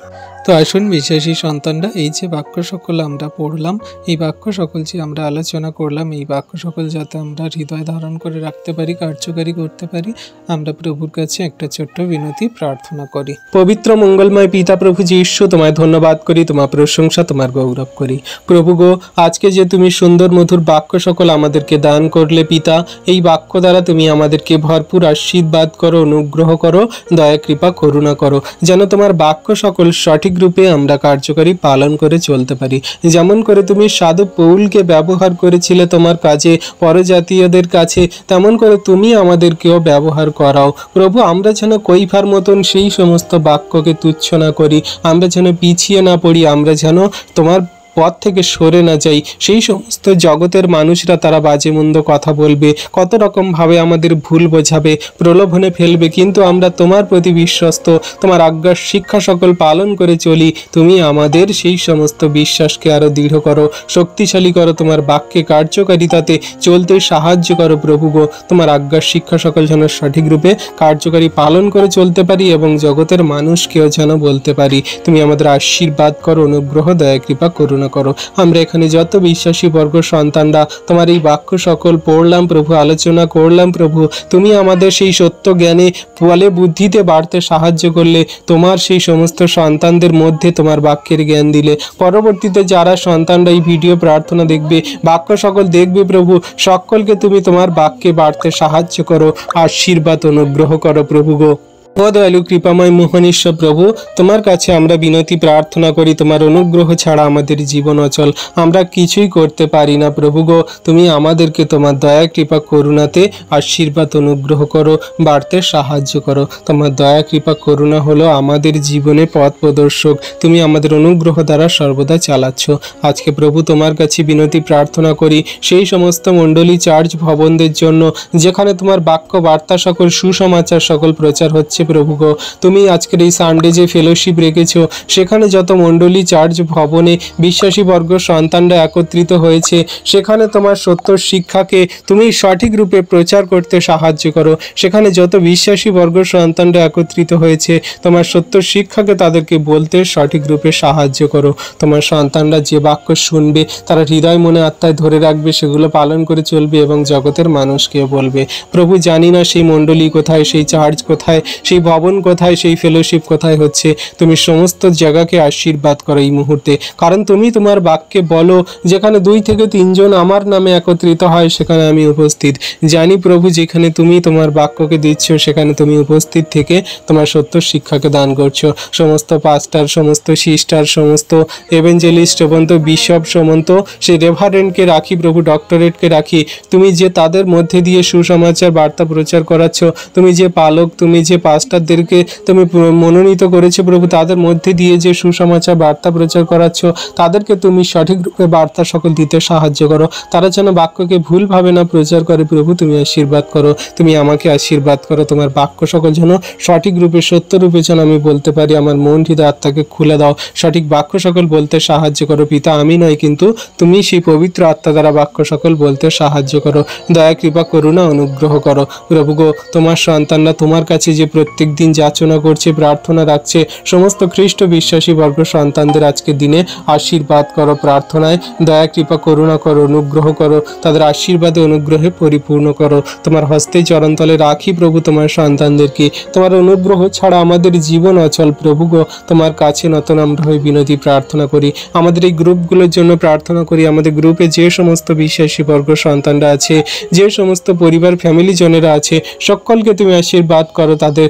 তো আসুন বিশ্বাসী সন্তানরা, এই যে বাক্য সকল আমরা পড়লাম, এই বাক্য সকল যে আমরা আলোচনা করলাম, এই বাক্য সকল যাতে আমরা হৃদয় ধারণ করে রাখতে পারি, কার্যকারী করতে পারি, আমরা প্রভুর কাছে একটা ছোট্ট বিনতি প্রার্থনা করি। পবিত্র মঙ্গলময় পিতা প্রভু যীশু, তোমায় ধন্যবাদ করি, তোমার প্রশংসা, তোমার গৌরব করি। প্রভু গো, আজকে যে তুমি সুন্দর মধুর বাক্য সকল আমাদেরকে দান করলে পিতা, এই বাক্য দ্বারা তুমি আমাদেরকে ভরপুর আশীর্বাদ করো, অনুগ্রহ করো, দয়া কৃপা করুণা করো, যেন তোমার বাক্য সকল সঠিক রূপে আমরা কার্যকারী পালন করে চলতে পারি। যেমন করে তুমি সাধু পৌলকে ব্যবহার করেছিলে তোমার কাজে পরজাতীয়দের কাছে, তেমন করে তুমি আমাদেরকেও ব্যবহার করাও। প্রভু, আমরা যেন কৈফার মতন সেই সমস্ত বাক্যকে তুচ্ছ না করি, আমরা যেন পিছিয়ে না পড়ি, আমরা যেন তোমার পথ থেকে সরে না যাই। সেই সমস্ত জগতের মানুষরা তারা বাজে মন্দ কথা বলবে, কত রকম ভাবে আমাদের ভুল বোঝাবে, প্রলোভনে ফেলবে, কিন্তু আমরা তোমার প্রতি বিশ্বস্ত, তোমার আজ্ঞার শিক্ষা সকল পালন করে চলি। তুমি আমাদের সেই সমস্ত বিশ্বাসকে আরো দৃঢ় করো, শক্তিশালী করো, তোমার বাক্যে কার্যকারিতাতে চলতে সাহায্য করো। প্রভু গো, তোমার আজ্ঞার শিক্ষা সকল যেন সঠিক রূপে কার্যকারী পালন করে চলতে পারি এবং জগতের মানুষকেও যেন বলতে পারি। তুমি আমাদের আশীর্বাদ করো, অনুগ্রহ, দয়া কৃপা করুন করো। আমরা এখানে যত বিশ্বাসী বর্গ সন্তানরা তোমার এই বাক্য সকল পড়লাম প্রভু, আলোচনা করলাম প্রভু, তুমি আমাদের সেই সত্য জ্ঞানে বলে বুদ্ধিতে বাড়তে সাহায্য করলে, তোমার সেই সমস্ত সন্তানদের মধ্যে তোমার বাক্যের জ্ঞান দিলে, পরবর্তীতে যারা সন্তানরা এই ভিডিও প্রার্থনা দেখবে, বাক্য সকল দেখবে প্রভু, সকলকে তুমি তোমার বাক্যে বাড়তে সাহায্য করো, আশীর্বাদ অনুগ্রহ করো। প্রভু গো, ও দয়ালু কৃপাময় মোহনীশ্বর প্রভু, তোমার কাছে আমরা বিনতি প্রার্থনা করি, তোমার অনুগ্রহ ছাড়া আমাদের জীবন অচল, আমরা কিছুই করতে পারি না। প্রভু গো, তুমি আমাদেরকে তোমার দয়া কৃপা করুণাতে আশীর্বাদ অনুগ্রহ করো, বাড়তে সাহায্য করো। তোমার দয়া কৃপা করুণা হলো আমাদের জীবনে পথ প্রদর্শক, তুমি আমাদের অনুগ্রহ দ্বারা সর্বদা চালাচ্ছ। আজকে প্রভু তোমার কাছে বিনতি প্রার্থনা করি সেই সমস্ত মণ্ডলী চার্চ ভবনদের জন্য যেখানে তোমার বাক্য বার্তা সকল সুসমাচার সকল প্রচার হচ্ছে। প্রভু গো, তুমি আজকের এই সানডে যে ফেলোশিপ রেখেছো, সেখানে যত মণ্ডলী চার্চ ভবনে বিশ্বাসী বর্গ সন্তানরা একত্রিত হয়েছে, সেখানে তোমার সত্য শিক্ষাকে তুমি সঠিক রূপে প্রচার করতে সাহায্য করো। সেখানে যত বিশ্বাসী বর্গ সন্তানরা একত্রিত হয়েছে, তোমার সত্য শিক্ষাকে তাদেরকে বলতে সঠিক রূপে সাহায্য করো। তোমার সন্তানরা যে বাক্য শুনবে, তারা হৃদয় মনে আত্মায় ধরে রাখবে, সেগুলো পালন করে চলবে এবং জগতের মানুষকেও বলবে। প্রভু, জানি না সেই মণ্ডলী কোথায়, সেই চার্চ কোথায়, সেই ভবন কোথায়, সেই ফেলোশিপ কোথায় হচ্ছে, তুমি সমস্ত জায়গাকে আশীর্বাদ করো এই মুহূর্তে, কারণ তুমি তোমার বাক্যে বলো যেখানে 2 থেকে 3 জন আমার নামে একত্রিত হয় সেখানে আমি উপস্থিত। জানি প্রভু, যেখানে তুমি তোমার বাক্যকে দিচ্ছ সেখানে তুমি উপস্থিত থেকে তোমার সত্য শিক্ষাকে দান করছো। সমস্ত পাস্টার, সমস্ত সিস্টার, সমস্ত এভেঞ্জেলিস্ট পর্যন্ত বিশপ সমন্ত সেই রেভারেন্টকে রাখি প্রভু, ডক্টরেটকে রাখি, তুমি যে তাদের মধ্যে দিয়ে সুসমাচার বার্তা প্রচার করাচ্ছ, তুমি যে পালক, তুমি যে পাস্টারদেরকে তুমি মনোনীত করেছো প্রভু, তাদের মধ্যে দিয়ে যে সুসমাচার বার্তা প্রচার করাচ্ছ, তাদেরকে তুমি সঠিক রূপে বার্তা সকল দিতে সাহায্য করো, তারা যেন বাক্যকে ভুলভাবে না প্রচার করে। প্রভু, তুমি আশীর্বাদ করো, তুমি আমাকে আশীর্বাদ করো, তোমার বাক্য সকল যেন সঠিক রূপে সত্য রূপে যেন আমি বলতে পারি। আমার মন হৃদয় আত্মাকে খুলে দাও, সঠিক বাক্য সকল বলতে সাহায্য করো পিতা। আমি নয়, কিন্তু তুমি সেই পবিত্র আত্মা দ্বারা বাক্য সকল বলতে সাহায্য করো, দয়া কৃপা করুণা অনুগ্রহ করো। প্রভু গো, তোমার সন্তানরা তোমার কাছে যে প্রত্যেক দিন যাচনা করছে, প্রার্থনা রাখছে, সমস্ত খ্রিস্ট বিশ্বাসী বর্গ সন্তানদের আজকের দিনে আশীর্বাদ করো, প্রার্থনায় দয়া কৃপা করুণা করো, অনুগ্রহ করো, তাদের আশীর্বাদে অনুগ্রহে পরিপূর্ণ করো। তোমার হস্তে চরণতলে রাখি প্রভু তোমার সন্তানদেরকে, তোমার অনুগ্রহ ছাড়া আমাদের জীবন অচল। প্রভু গো, তোমার কাছে নতুন আমরা হয়ে বিনতি প্রার্থনা করি, আমাদের এই গ্রুপগুলোর জন্য প্রার্থনা করি, আমাদের গ্রুপে যে সমস্ত বিশ্বাসী বর্গ সন্তানরা আছে, যে সমস্ত পরিবার ফ্যামিলি জনেরা আছে, সকলকে তুমি আশীর্বাদ করো, তাদের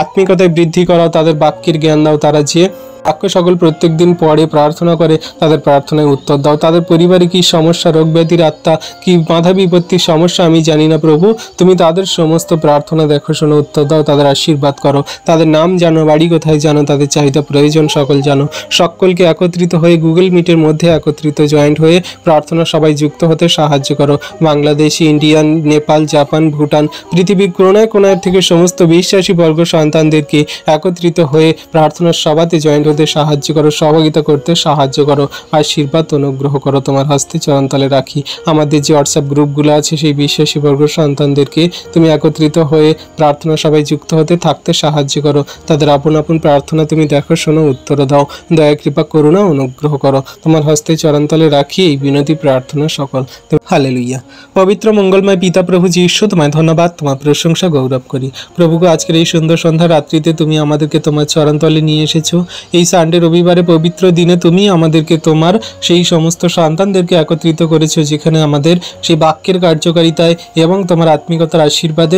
আত্মিকতায় বৃদ্ধি করাও, তাদের বাক্যের জ্ঞান দাও, তারা যে বাক্য সকল প্রত্যেক দিন পড়ে প্রার্থনা করে তাদের প্রার্থনায় উত্তর দাও। তাদের পরিবারে কি সমস্যা, রোগ ব্যাধির আত্মা কি বাধা বিপত্তির সমস্যা আমি জানি না প্রভু, তুমি তাদের সমস্ত প্রার্থনা দেখো, শোনো, উত্তর দাও, তাদের আশীর্বাদ করো, তাদের নাম জানো, বাড়ি কোথায় জানো, তাদের চাহিদা প্রয়োজন সকল জানো। সকলকে একত্রিত হয়ে গুগল মিটের মধ্যে একত্রিত জয়েন্ট হয়ে প্রার্থনা সবাই যুক্ত হতে সাহায্য করো। বাংলাদেশি, ইন্ডিয়ান, নেপাল, জাপান, ভুটান, পৃথিবীর কোনায় কোনায় থেকে সমস্ত বিশ্বাসী বর্গ সন্তানদেরকে একত্রিত হয়ে প্রার্থনার সভাতে জয়েন্ট পেতে সাহায্য করো, সহযোগিতা করতে সাহায্য করো, আশীর্বাদ অনুগ্রহ করো। তোমার হস্তে চরণতলে রাখি। আমাদের যে হোয়াটসঅ্যাপ গ্রুপগুলো আছে সেই বিশ্বাসী বর্গ সন্তানদেরকে তুমি একত্রিত হয়ে প্রার্থনা সবাই যুক্ত হতে থাকতে সাহায্য করো। তাদের আপন আপন প্রার্থনা তুমি দেখো, শোনো, উত্তর দাও। দয়া কৃপা করুণা অনুগ্রহ করো। তোমার হস্তে চরণতলে রাখি এই বিনতি প্রার্থনা সকল। হালেলুইয়া। পবিত্র মঙ্গলময় পিতা প্রভু যীশু, তোমায় ধন্যবাদ, তোমার প্রশংসা গৌরব করি। প্রভু গো, আজকের এই সুন্দর সন্ধ্যা রাত্রিতে তুমি আমাদেরকে তোমার চরণতলে নিয়ে এসেছো। এই সানডে রবিবারে পবিত্র দিনে তুমি আমাদেরকে তোমার সেই সমস্ত সন্তানদেরকে একত্রিত করেছো, যেখানে আমাদের সেই বাক্যের কার্যকারিতায় এবং তোমার আত্মিকতার আশীর্বাদে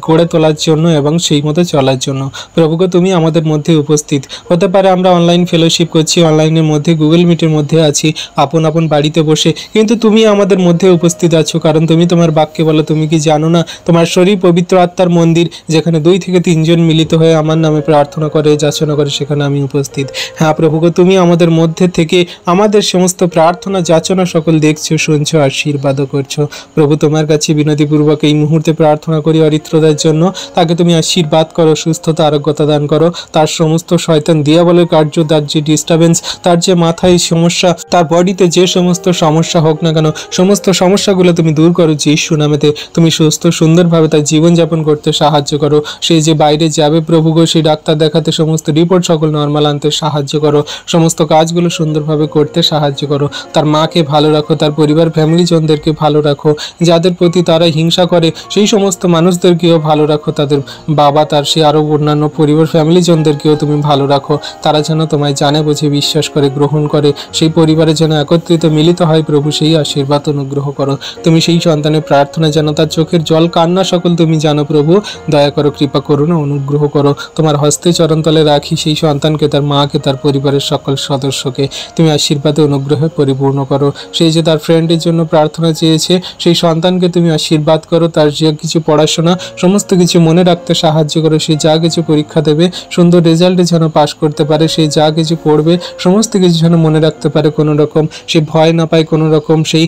গড়ে তোলার জন্য এবং সেই মতো চলার জন্য। প্রভু গো, তুমি আমাদের মধ্যে উপস্থিত। হতে পারে আমরা অনলাইন ফেলোশিপ করছি, অনলাইনের মধ্যে গুগল মিটের মধ্যে আছি, আপন আপন বাড়িতে বসে, কিন্তু তুমি আমাদের মধ্যে উপস্থিত আছো। কারণ তুমি তোমার বাক্যে বলো, তুমি কি জানো না তোমার শরীর পবিত্র আত্মার মন্দির, যেখানে 2 থেকে 3 জন মিলিত হয়ে আমার নামে প্রার্থনা করে, যাচনা করে, সেখানে আমি উপস্থিত। হ্যাঁ প্রভু গো, তুমি আমাদের মধ্যে থেকে আমাদের সমস্ত প্রার্থনা যাচনা সকল দেখছো, শুনছো, আশীর্বাদও করছো। প্রভু, তোমার কাছে বিনতিপূর্বক এই মুহূর্তে প্রার্থনা করি অরিত্রদার জন্য। তাকে তুমি আশীর্বাদ করো, সুস্থতা, আরোগ্যতা দান করো। তার সমস্ত শয়তান দিয়াবলের কার্য, তার যে ডিস্টার্বেন্স, তার যে মাথায় সমস্যা, তার বডিতে যে সমস্ত সমস্যা হোক না কেন, সমস্ত সমস্যাগুলো তুমি দূর করো যীশু নামেতে। তুমি সুস্থ সুন্দরভাবে তার জীবনযাপন করতে সাহায্য করো। সে যে বাইরে যাবে প্রভু গো, সেই ডাক্তার দেখাতে সমস্ত রিপোর্ট সকল নর্মাল আনতে সাহায্য করো। সমস্ত কাজগুলো সুন্দরভাবে করতে সাহায্য করো। তার মাকে ভালো রাখো, তার পরিবার ফ্যামিলিজনদেরকে ভালো রাখো। যাদের প্রতি তারা হিংসা করে সেই সমস্ত মানুষদেরকেও ভালো রাখো। তাদের বাবা, তার সে আরও অন্যান্য পরিবার ফ্যামিলিজনদেরকেও তুমি ভালো রাখো। তারা যেন তোমায় জানে, বুঝে, বিশ্বাস করে, গ্রহণ করে, সেই পরিবারে যেন একত্রিত মিলিত হয়। প্রভু, সেই আশীর্বাদ অনুগ্রহ করো। তুমি সেই সন্তানের প্রার্থনা যেন, তার চোখের জল, কান্না সকল তুমি জানো প্রভু। দয়া করো, কৃপা করুন, অনুগ্রহ করো। তোমার হস্তে চরণতলে রাখি সেই সন্তানকে, তার মাকে, তার পরিবারের সকল সদস্যকে তুমি আশীর্বাদে অনুগ্রহে পরিপূর্ণ করো। সেই যে তার ফ্রেন্ডের জন্য প্রার্থনা চেয়েছে, সেই সন্তানকে তুমি আশীর্বাদ করো। তার যে কিছু পড়াশোনা সমস্ত কিছু মনে রাখতে সাহায্য করো। সে যা কিছু পরীক্ষা দেবে সুন্দর রেজাল্টে যেন পাশ করতে পারে। সে যা কিছু পড়বে সমস্ত কিছু যেন মনে রাখতে পারে। কোনো রকম সে ভয় না পায়, কোনো রকম সেই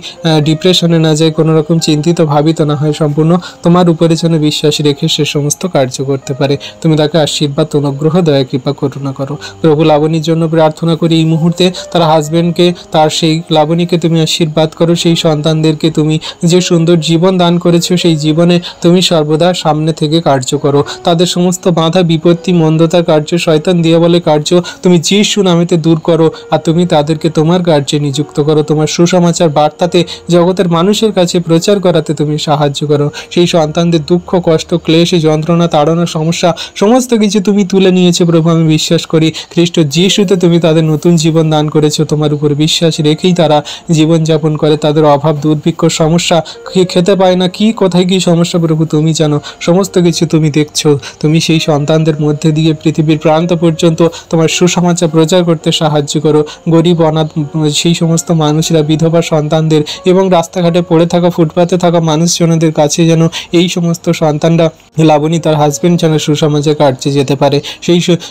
ডিপ্রেশনে না যায়, কোনো রকম চিন্তিত ভাবিত না হয়। সম্পূর্ণ তোমার উপরে যেন বিশ্বাস রেখে সে সমস্ত কার্য করতে পারে। তুমি তাকে আশীর্বাদ, অনুগ্রহ, দয়া, কৃপা করুণা করো। প্রভু, লাবণীর জন্য প্রার্থনা করি এই মুহূর্তে। তার হাজব্যান্ডকে, তার সেই লাবণীকে তুমি আশীর্বাদ করো। সেই সন্তানদেরকে তুমি যে সুন্দর জীবন দান করেছো, সেই জীবনে তুমি সর্বদা সামনে থেকে কার্য করো। তাদের সমস্ত বাধা, বিপত্তি, মন্দতার কার্য, শয়তান দিয়াবলের কার্য তুমি যীশু নামেতে দূর করো। আর তুমি তাদেরকে তোমার কার্যে নিযুক্ত করো। তোমার সুসমাচার বার্তাতে জগতের মানুষের কাছে প্রচার করাতে তুমি সাহায্য করো। সেই সন্তানদের দুঃখ, কষ্ট, ক্লেশ, যন্ত্রণা, তাড়না, সমস্যা সমস্ত কিছু তুমি তুলে নিয়েছো প্রভু। আমি বিশ্বাস করি খ্রিস্ট যীশুতে তুমি তাদের নতুন জীবন দান করেছো। তোমার উপর বিশ্বাস রেখেই তারা জীবনযাপন করে। তাদের অভাব, দুর্ভিক্ষ, সমস্যা, খেতে পায় না, কি কোথায় কি সমস্যা প্রভু তুমি জানো। সমস্ত কিছু তুমি দেখছো। তুমি সেই সন্তানদের মধ্যে দিয়ে পৃথিবীর প্রান্ত পর্যন্ত তোমার সুসমাচার প্রচার করতে সাহায্য করো। গরিব, অনাথ সেই সমস্ত মানুষরা, বিধবা সন্তানদের এবং রাস্তাঘাটে পড়ে থাকা, ফুটপাতে থাকা মানুষজনদের কাছে যেন এই সমস্ত সন্তানরা, লাবণী তার হাজবেন্ড যেন সুসমাজের কার্যে যেতে পারে।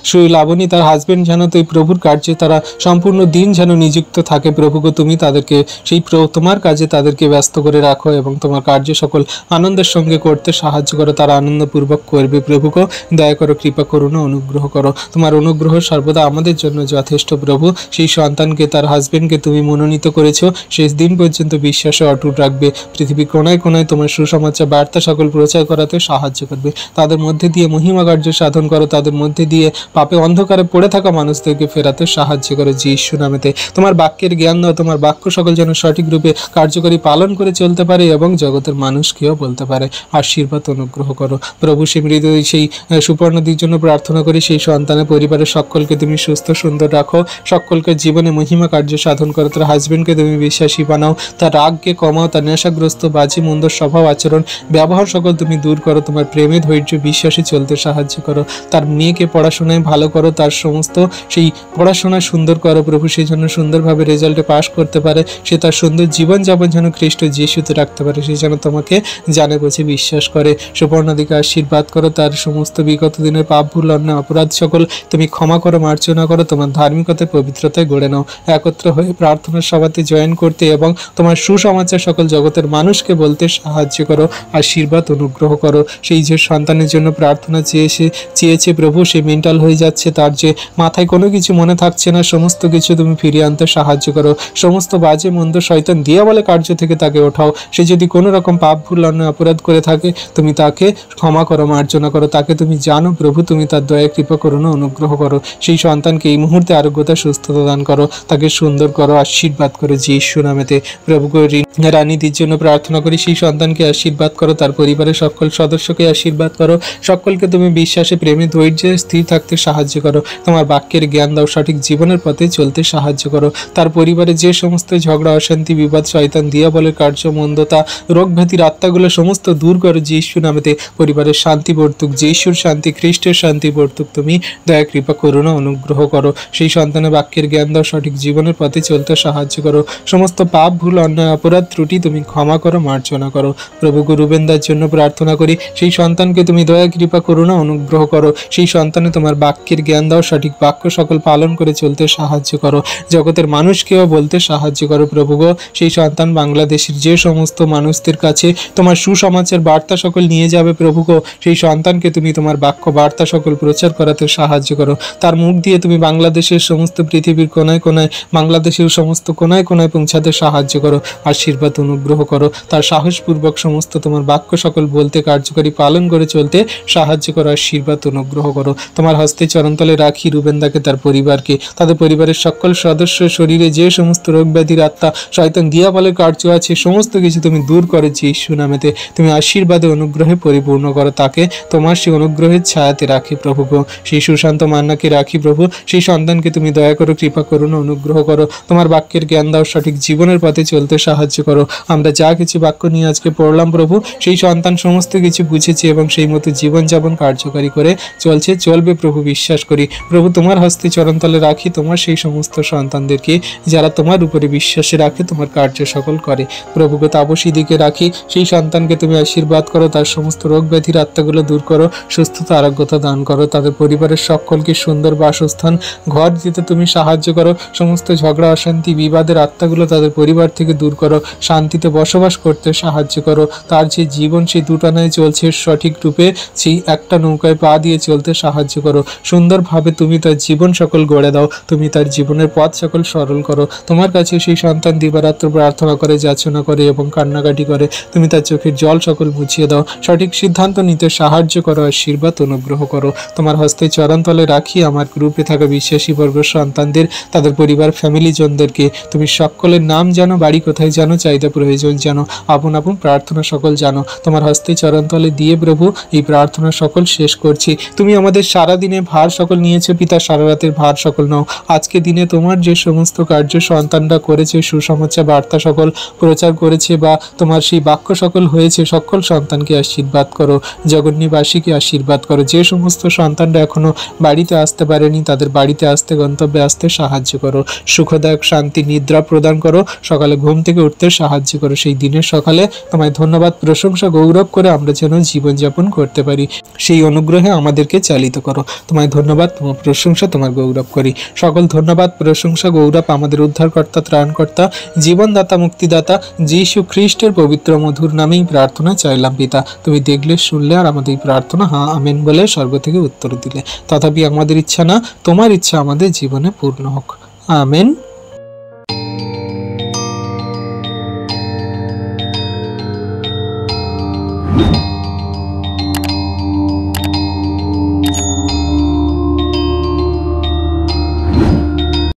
সেই লাবণী তার হাজবেন্ড যেন তুই প্রভুর কার্যে তারা সম্পূর্ণ দিন যেন নিযুক্ত থাকে। প্রভুকে তুমি তাদেরকে সেই তোমার কাজে তাদেরকে ব্যস্ত করে রাখো এবং তোমার কার্য সকল আনন্দের সঙ্গে করতে সাহায্য করো। তারা আনন্দপূর্বক করবে। প্রভুকে দয়া করো, কৃপা করুন, অনুগ্রহ করো। তোমার অনুগ্রহ সর্বদা আমাদের জন্য যথেষ্ট প্রভু। সেই সন্তানকে, তার হাজবেন্ডকে তুমি মনোনীত করেছো। শেষ দিন পর্যন্ত বিশ্বাসে অটুট রাখবে। পৃথিবীর কোনায় কোনায় তোমার সুসমাচার বার্তা সকল প্রচার করাতে সাহায্য করবে। তাদের মধ্যে দিয়ে মহিমা কার্য সাধন করো। তাদের মধ্যে দিয়ে পাপে অন্ধকারে পড়ে থাকা মানুষদেরকে ফেরাতে সাহায্য করো যীশু নামেতে। তোমার বাক্যের জ্ঞান দাও। তোমার বাক্য সকল যেন সঠিক রূপে কার্যকরী পালন করে চলতে পারে এবং জগতের মানুষকেও বলতে পারে। আশীর্বাদ অনুগ্রহ করো প্রভু। সেই মৃদু সেই সুপর্ণদির জন্য প্রার্থনা করি। সেই সন্তানের পরিবারের সকলকে তুমি সুস্থ সুন্দর রাখো। সকলকে জীবনে মহিমা কার্য সাধন করো। তার হাজবেন্ডকে তুমি বিশ্বাসী বানাও। তার রাগকে কমাও। তার নেশাগ্রস্ত, বাজি, মন্দ স্বভাব, আচরণ, ব্যবহার সকল তুমি দূর করো। তোমার প্রেমে, ধৈর্য, বিশ্বাসী চলতে সাহায্য করো। তার মেয়েকে পড়াশোনায় ভালো করো। তার সমস্ত সেই পড়াশোনা সুন্দর করো প্রভু। সেই জন্য সুন্দরভাবে রেজাল্টে পাস করতে পারে। সে তার সুন্দর জীবনযাপন যেন খ্রিস্ট যিশুতে রাখতে পারে। সে যেন তোমাকে জানে, বুঝে, বিশ্বাস করে। সুপর্ণাদিকে আশীর্বাদ করো। তার সমস্ত বিগত দিনের পাপ, ভুল, অন্যায়, অপরাধ সকল তুমি ক্ষমা করো, মার্জনা করো। তোমার ধার্মিকতায়, পবিত্রতায় গড়ে নাও। একত্র হয়ে প্রার্থনার সভাতে জয়েন করতে এবং তোমার সুসমাচার সকল জগতের মানুষকে বলতে সাহায্য করো। আশীর্বাদ অনুগ্রহ করো। সেই যে সন্তানের জন্য প্রার্থনা চেয়েছে প্রভু, সে মেন্টাল হয়ে যাচ্ছে, তার যে মাথায় মাথায় কোনো কিছু মনে থাকছে না, সমস্ত কিছু তুমি ফিরিয়ে আনতে সাহায্য করো। সমস্ত বাজে মন্দ শয়তান দিয়া বলে কার্য থেকে তাকে ওঠাও। সে যদি কোনো রকম পাপ ভুল অন্যায় অপরাধ করে থাকে তুমি তাকে ক্ষমা করো, মার্জনা করো। তাকে তুমি জানো প্রভু, তুমি তার দয়া কৃপা করুণা অনুগ্রহ করো। সেই সন্তানকে এই মুহূর্তে আরোগ্যতা সুস্থতা দান করো, তাকে সুন্দর করো, আশীর্বাদ করো যীশু নামেতে। প্রভু রানীদের জন্য প্রার্থনা করি, সেই সন্তানকে আশীর্বাদ করো, তার পরিবারের সকল সদস্যকে আশীর্বাদ করো। সকলকে তুমি বিশ্বাসে প্রেমে ধৈর্যে স্থির থাকতে সাহায্য করো। তোমার বাক্যের জ্ঞান দাও, সঠিক জীবনের পথে চলতে সাহায্য করো। তার পরিবারে যে সমস্ত ঝগড়া অশান্তি বিবাদ শয়তান দিয়া বলে কার্য মন্দতা রোগ ব্যাধির আত্মাগুলো সমস্ত দূর করো যীশু নামেতে। পরিবারের শান্তি বর্তুক, যীশুর শান্তি খ্রিস্টের শান্তি বর্তুক। তুমি দয়া কৃপা করুণা অনুগ্রহ করো। সেই সন্তানের বাক্যের জ্ঞান দাও, সঠিক জীবনের পথে চলতে সাহায্য করো। সমস্ত পাপ ভুল অন্যায় অপরাধ ত্রুটি তুমি ক্ষমা করো, মার্জনা করো। প্রভু গুরুবেন্দার জন্য প্রার্থনা করি, সেই সন্তানকে তুমি দয়া কৃপা করুণা অনুগ্রহ করো। সেই সন্তানে তোমার বাক্যের জ্ঞান দাও, সঠিক বাক্য সকল পালন করে চলতে সাহায্য করো। জগতের মানুষকেও বলতে সাহায্য করো প্রভু গো। সেই সন্তান বাংলাদেশের যে সমস্ত মানুষদের কাছে তোমার সুসমাচার বার্তা সকল নিয়ে যাবে প্রভু গো, সেই সন্তানকে তুমি তোমার বাক্য বার্তা সকল প্রচার করাতে সাহায্য করো। তার মুখ দিয়ে তুমি বাংলাদেশের সমস্ত পৃথিবীর কোনায় কোনায়, বাংলাদেশের সমস্ত কোনায় কোনায় পৌঁছাতে সাহায্য করো, আশীর্বাদ অনুগ্রহ করো। তার সাহসপূর্বক সমস্ত তোমার বাক্য সকল বলতে কার্যকরী পালন করে চলতে সাহায্য করো, আশীর্বাদ অনুগ্রহ করো। তোমার হস্তে চরণতলে রাখি রুবেন্দাকে, তার পরিবারকে, তাদের পরিবারের সকল সদস্য শরীরে যে সমস্ত রোগ ব্যাধির আত্মা শয়তান দিয়া বলে কার্য আছে সমস্ত কিছু তুমি দূর করে যীশু নামেতে। তুমি আশীর্বাদে অনুগ্রহে পরিপূর্ণ করো, তাকে তোমার সেই অনুগ্রহের ছায়াতে রাখি প্রভু গো। সেই সুশান্ত মান্নাকে রাখি প্রভু, সেই সন্তানকে তুমি দয়া করো, কৃপা করুন, অনুগ্রহ করো। তোমার বাক্যের জ্ঞান দাও, সঠিক জীবনের পথে চলতে সাহায্য করো। আমরা যা কিছু বাক্য নিয়ে আজকে পড়লাম প্রভু, সেই সন্তান সমস্ত কিছু বুঝেছে এবং সেই মতো জীবনযাপন কার্যকারী করে চলবে প্রভু, বিশ্বাস করি প্রভু। তোমার হস্তে চরণতলে রাখি তোমার সেই সমস্ত সন্তানদেরকে যারা তোমার উপরে বিশ্বাসে রাখে, তোমার কার্য সকল করে প্রভুকে। তাপসী দিকে রাখি, সেই সন্তানকে তুমি আশীর্বাদ করো, তার সমস্ত রোগ ব্যাধির আত্মাগুলো দূর করো, সুস্থতা আরোগ্যতা দান করো। তাদের পরিবারের সকলকে সুন্দর বাসস্থান ঘর দিতে তুমি সাহায্য করো। সমস্ত ঝগড়া অশান্তি বিবাদের আত্মাগুলো তাদের পরিবার থেকে দূর করো, শান্তিতে বসবাস করতে সাহায্য করো। তার যে জীবন সেই দুটানায় চলছে, সঠিক রূপে সেই একটা নৌকায় পা দিয়ে চলতে সাহায্য করো। সুন্দরভাবে তুমি তার জীবন সকল গড়ে দাও, তুমি তার জীবনের পথ সকল সরল করো। তোমার কাছে সেই সন্তান দিবারাত্র প্রার্থনা করে, যাচনা করে এবং কান্নাকাটি করে, তুমি তার চোখের জল সকল মুছিয়ে দাও, সঠিক সিদ্ধান্ত নিতে সাহায্য করো, আশীর্বাদ অনুগ্রহ করো। তোমার হস্তে চরণতলে রাখি আমার গ্রুপে থাকা বিশ্বাসী বর্গ সন্তানদের, তাদের পরিবার ফ্যামিলি জনদেরকে। তুমি সকলের নাম জানো, বাড়ি কোথায় জানো, চাহিদা প্রয়োজন জানো, আপন আপন প্রার্থনা সকল জানো। তোমার হস্তে চরণতলে দিয়ে প্রভু এই প্রার্থনা সকল শেষ করছি। তুমি আমাদের সারা দিনে ভার সকল নিয়েছো পিতা, সারা রাতের ভার সকল নাও। আজকে দিনে তোমার যে সমস্ত কার্য সন্তানরা করেছে, সুসমাচার বার্তা সকল প্রচার করেছে বা তোমার সেই বাক্য সকল হয়েছে, সকল সন্তানকে আশীর্বাদ করো, জগন্নীবাসীকে আশীর্বাদ করো। যে সমস্ত সন্তানরা এখনো বাড়িতে আসতে পারেনি তাদের বাড়িতে আসতে, গন্তব্যে আসতে সাহায্য করো। সুখদায়ক শান্তি নিদ্রা প্রদান করো, সকালে ঘুম থেকে উঠতে সাহায্য করো। সেই দিনের সকালে তোমায় ধন্যবাদ প্রশংসা গৌরব করে আমরা যেন জীবনযাপন করতে পারি, সেই অনুগ্রহে আমাদেরকে চালিত করো। তোমায় ধন্যবাদ, তোমার প্রশংসা, তোমার গৌরব করি। সকল ধন্যবাদ প্রশংসা গৌরব আমাদের উদ্ধারকর্তা, ত্রাণকর্তা, জীবনদাতা, মুক্তিদাতা যীশু খ্রিস্টের পবিত্র মধুর নামেই প্রার্থনা চাইলাম পিতা। তুমি দেখলে, শুনলে আর আমাদের এই প্রার্থনা হ্যাঁ আমেন বলে স্বর্গ থেকে উত্তর দিলে। তথাপি আমাদের ইচ্ছা না, তোমার ইচ্ছা আমাদের জীবনে পূর্ণ হোক। আমেন।